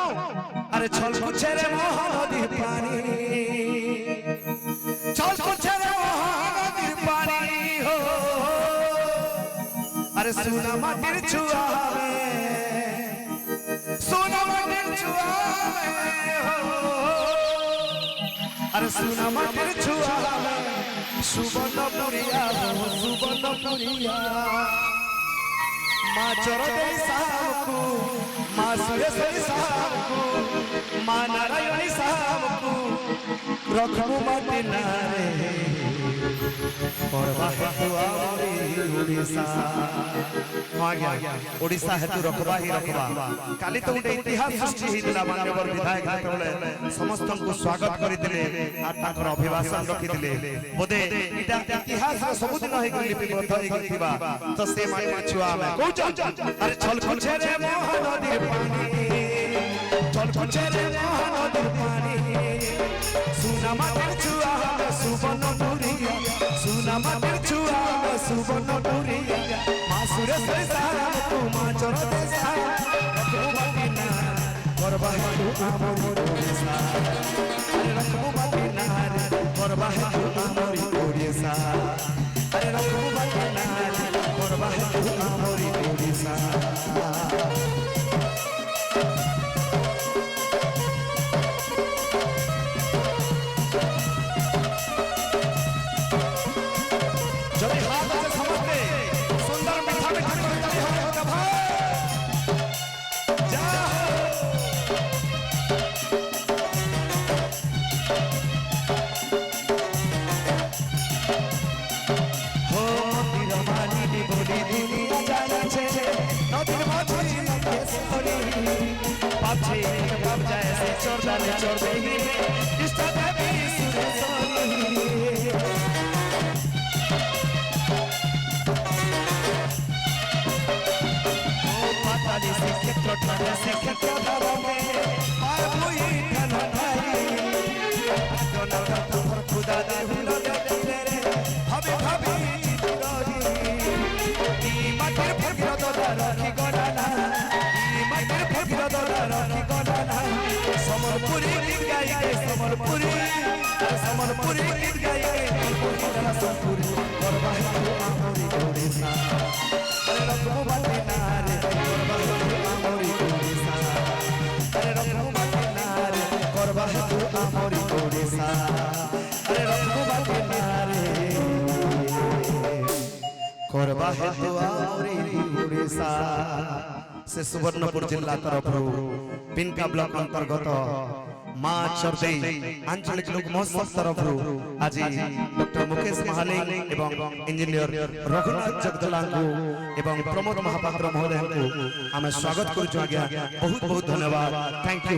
अरे छल कुछे रे महानदी पानी छल कुछे रे महानदी पानी हो अरे सुना माटिर छुआवे सुना माटिर छुआवे हो अरे सुना माटिर छुआवे सुवर्णपुरिया हो सुवर्णपुरिया माँ चोर दे सामको माँ सुरे से सामको माँ नारायणी सामको रखबो माटी नारे और बाहे तू आवे उड़ीसा आ गया उड़ीसा है तू रखबा ही रखबा काली तो उठे इतिहास सृष्टि हिला मान्यवर विधायक जेतबले समस्त को स्वागत करि दिले आ ताकर अभिभाषण रखि दिले बोदे इटा इतिहास सब दिन हे लिपिबद्ध हे थिबा तो से माटी छुआ में कहू अरे छल कुछे रे महानदी पानी छल कुछे रे महानदी पानी सुना माटिर छुआ सुवर्णपुरिया सुना माटिर छुआ सुवर्णपुरिया माँ सुरे से सारा तू माँ चोर दे सारा रखबो माटी नार करबा तू आमोर ओडिसा अरे रखबो माटी नार करबा तू आमोर ओडिसा अरे रखबो माटी नार करबा तू आमोर ओडिसा चोर देही इष्ट देवी सुरेश्वरी पाताली से क्षेत्र ठाणे से क्षेत्र दावे आय भुई धन भाई दोनों का पर खुदा दे हुलो दे तेरे भाभी भाभी चितरही ती माटिर फकीर दोदा रखी गडाना ती माटिर फकीर दोदा रखी गडाना समरपुरी गीत गाइए समरपुरी गीत गाइए समरपुरी करबा तू आमोरी ओडिसा अरे रखबो माटी नारे करबा तू आमोरी ओडिसा अरे रखबो माटी नारे करबा तू आमोरी ओडिसा अरे रखबो माटी नारे करबा तू आमोरी ओडिसा से सुवर्णपुर जिला तरफ पिनका ब्लॉक अंतर्गत माँ चरदे आंचलिक लोक महोत्सव तरफ आज डॉक्टर मुकेश महाले एवं इंजीनियर रघुनाथ जगदला एवं प्रमोद महापात्र महोदय को आम स्वागत करूँ। बहुत बहुत धन्यवाद। Thank you.